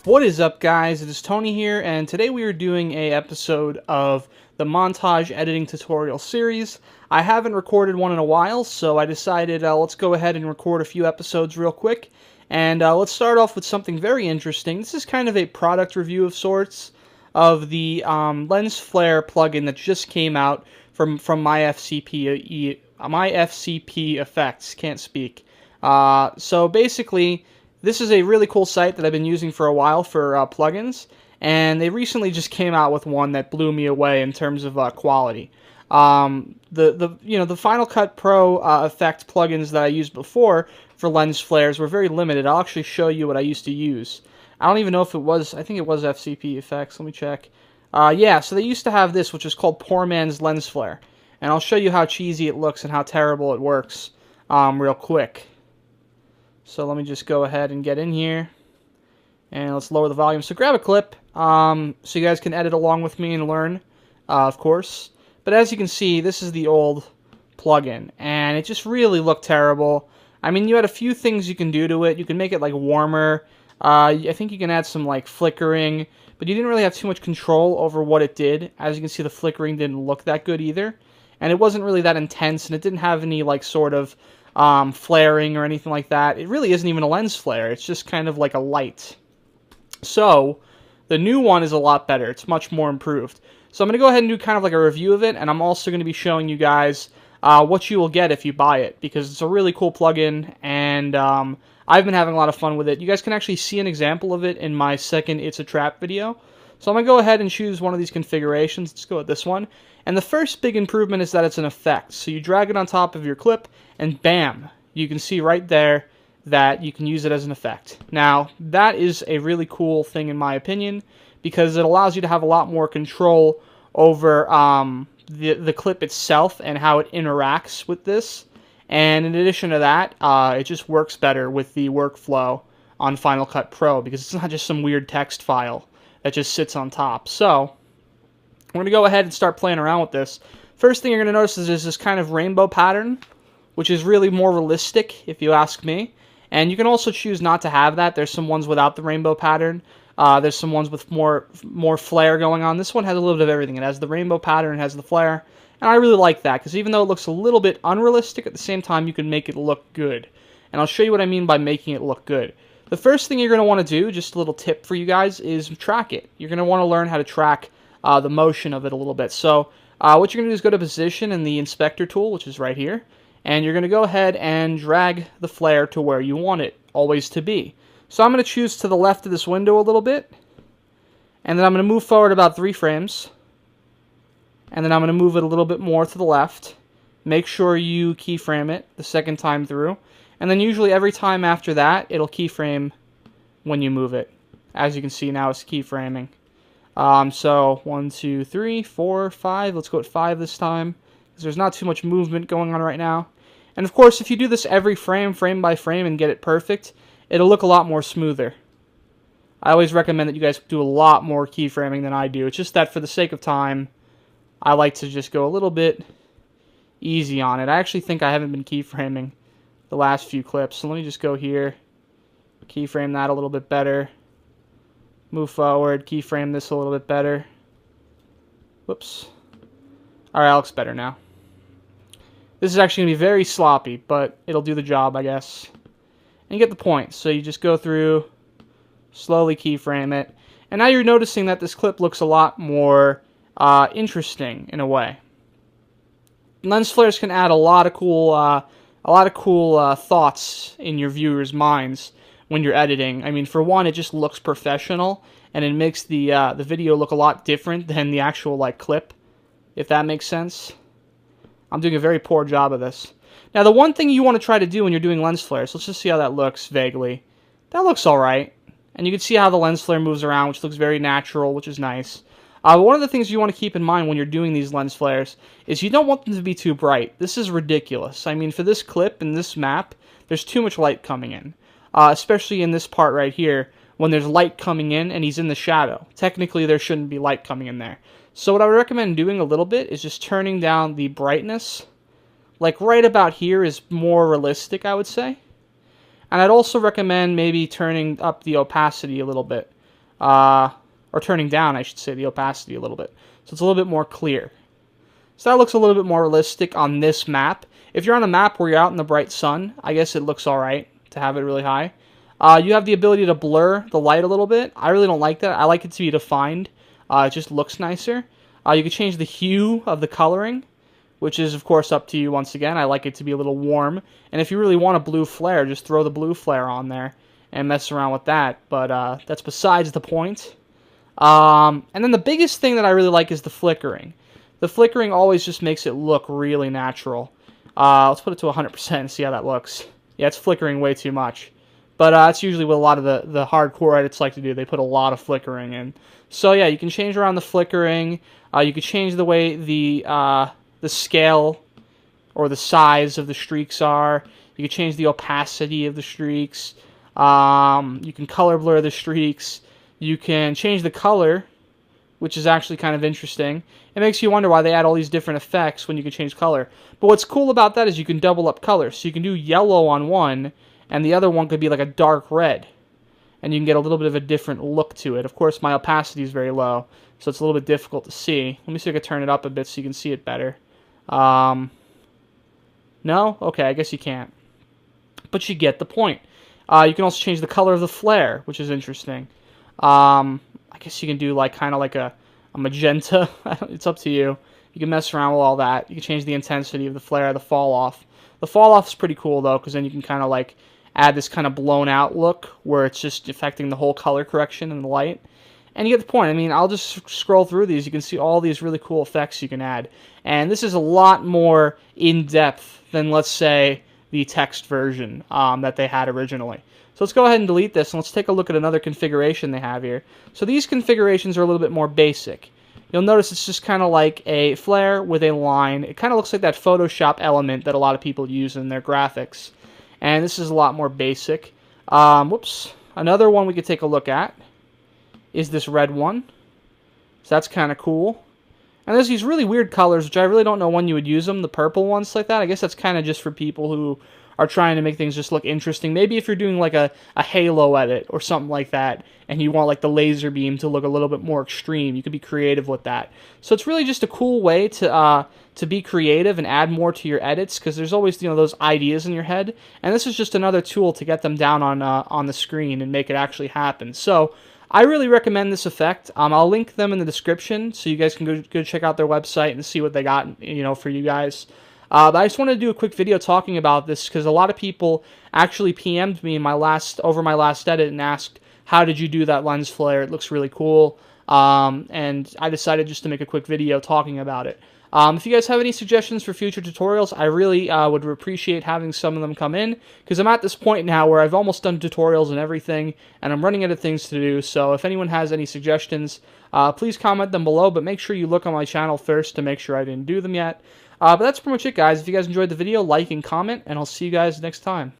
What is up, guys? It is Tony here, and today we are doing a episode of the montage editing tutorial series. I haven't recorded one in a while, so I decided let's go ahead and record a few episodes real quick. And let's start off with something very interesting. This is kind of a product review of sorts of the lens flare plugin that just came out from my FCP effects. Can't speak. So basically, this is a really cool site that I've been using for a while for plugins, and they recently just came out with one that blew me away in terms of quality. The Final Cut Pro effect plugins that I used before for lens flares were very limited. I'll actually show you what I used to use. I don't even know if it was, I think it was FCP effects. Let me check. Yeah, so they used to have this, which is called Poor Man's Lens Flare, and I'll show you how cheesy it looks and how terrible it works real quick. So let me just go ahead and get in here, and let's lower the volume. So grab a clip so you guys can edit along with me and learn, of course. But as you can see, this is the old plugin, and it just really looked terrible. I mean, you had a few things you can do to it. You can make it like warmer. I think you can add some like flickering, but you didn't really have too much control over what it did. As you can see, the flickering didn't look that good either, and it wasn't really that intense, and it didn't have any like sort of flaring or anything like that. It really isn't even a lens flare. It's just kind of like a light. So the new one is a lot better. It's much more improved. So I'm going to go ahead and do kind of like a review of it, and I'm also going to be showing you guys what you will get if you buy it, because it's a really cool plugin, and I've been having a lot of fun with it. You guys can actually see an example of it in my second It's a Trap video. So I'm going to go ahead and choose one of these configurations. Let's go with this one. And the first big improvement is that it's an effect. So you drag it on top of your clip, and bam, you can see right there that you can use it as an effect. Now, that is a really cool thing in my opinion, because it allows you to have a lot more control over the clip itself and how it interacts with this. And in addition to that, it just works better with the workflow on Final Cut Pro, because it's not just some weird text file that just sits on top. So we're going to go ahead and start playing around with this. First thing you're going to notice is there's this kind of rainbow pattern, which is really more realistic, if you ask me. And you can also choose not to have that. There's some ones without the rainbow pattern. There's some ones with more flare going on. This one has a little bit of everything. It has the rainbow pattern, it has the flare. And I really like that, because even though it looks a little bit unrealistic, at the same time you can make it look good. And I'll show you what I mean by making it look good. The first thing you're going to want to do, just a little tip for you guys, is track it. You're going to want to learn how to track the motion of it a little bit. So what you're going to do is go to Position in the Inspector tool, which is right here, and you're going to go ahead and drag the flare to where you want it always to be. So I'm going to choose to the left of this window a little bit, and then I'm going to move forward about 3 frames, and then I'm going to move it a little bit more to the left. Make sure you keyframe it the second time through, and then usually every time after that it'll keyframe when you move it. As you can see now, it's keyframing. So 1, 2, 3, 4, 5. Let's go at 5 this time, because there's not too much movement going on right now. And of course, if you do this every frame by frame, and get it perfect, it'll look a lot more smoother. I always recommend that you guys do a lot more keyframing than I do. It's just that for the sake of time, I like to just go a little bit easy on it. I actually think I haven't been keyframing the last few clips, so let me just go here, keyframe that a little bit better. Move forward, keyframe this a little bit better. Whoops. Alright, that looks better now. This is actually going to be very sloppy, but it'll do the job, I guess. And you get the point. So you just go through, slowly keyframe it. And now you're noticing that this clip looks a lot more interesting in a way. Lens flares can add a lot of cool thoughts in your viewers' minds when you're editing. I mean, for one, it just looks professional, and it makes the video look a lot different than the actual like clip, if that makes sense. I'm doing a very poor job of this. Now, the one thing you want to try to do when you're doing lens flares, let's just see how that looks vaguely. That looks alright. And you can see how the lens flare moves around, which looks very natural, which is nice. But one of the things you want to keep in mind when you're doing these lens flares is you don't want them to be too bright. This is ridiculous. I mean, for this clip and this map, there's too much light coming in. Especially in this part right here, when there's light coming in and he's in the shadow. Technically, there shouldn't be light coming in there. So what I would recommend doing a little bit is just turning down the brightness. Like right about here is more realistic, I would say. And I'd also recommend maybe turning up the opacity a little bit. or turning down, I should say, the opacity a little bit. So it's a little bit more clear. So that looks a little bit more realistic on this map. If you're on a map where you're out in the bright sun, I guess it looks alright to have it really high. You have the ability to blur the light a little bit. I really don't like that. I like it to be defined. It just looks nicer. You can change the hue of the coloring, which is, of course, up to you once again. I like it to be a little warm. And if you really want a blue flare, just throw the blue flare on there and mess around with that. But that's besides the point. And then the biggest thing that I really like is the flickering. The flickering always just makes it look really natural. Let's put it to 100% and see how that looks. Yeah, it's flickering way too much. But that's usually what a lot of the hardcore edits like to do. They put a lot of flickering in. So yeah, you can change around the flickering. You can change the way the scale or the size of the streaks are. You can change the opacity of the streaks. You can color blur the streaks. You can change the color, which is actually kind of interesting. It makes you wonder why they add all these different effects when you can change color. But what's cool about that is you can double up colors. So you can do yellow on one, and the other one could be like a dark red. And you can get a little bit of a different look to it. Of course, my opacity is very low, so it's a little bit difficult to see. Let me see if I can turn it up a bit so you can see it better. No? Okay, I guess you can't. But you get the point. You can also change the color of the flare, which is interesting. I guess you can do like kind of like a magenta. It's up to you. You can mess around with all that. You can change the intensity of the flare, the fall off. The fall off is pretty cool though, because then you can kind of like add this kind of blown out look where it's just affecting the whole color correction and the light. And you get the point. I mean, I'll just scroll through these. You can see all these really cool effects you can add. And this is a lot more in-depth than, let's say, the text version that they had originally. So let's go ahead and delete this, and let's take a look at another configuration they have here. So these configurations are a little bit more basic. You'll notice it's just kind of like a flare with a line. It kind of looks like that Photoshop element that a lot of people use in their graphics. And this is a lot more basic. Whoops. Another one we could take a look at is this red one. So that's kind of cool. And there's these really weird colors, which I really don't know when you would use them. The purple ones like that. I guess that's kind of just for people who are trying to make things just look interesting. Maybe if you're doing like a halo edit or something like that, and you want like the laser beam to look a little bit more extreme, you could be creative with that. So it's really just a cool way to be creative and add more to your edits, because there's always, you know, those ideas in your head, and this is just another tool to get them down on the screen and make it actually happen. So I really recommend this effect. I'll link them in the description so you guys can go check out their website and see what they got, you know, for you guys. But I just wanted to do a quick video talking about this because a lot of people actually PM'd me in over my last edit and asked, how did you do that lens flare? It looks really cool. And I decided just to make a quick video talking about it. If you guys have any suggestions for future tutorials, I really would appreciate having some of them come in, because I'm at this point now where I've almost done tutorials and everything, and I'm running out of things to do. So if anyone has any suggestions, please comment them below, but make sure you look on my channel first to make sure I didn't do them yet. But that's pretty much it, guys. If you guys enjoyed the video, like and comment, and I'll see you guys next time.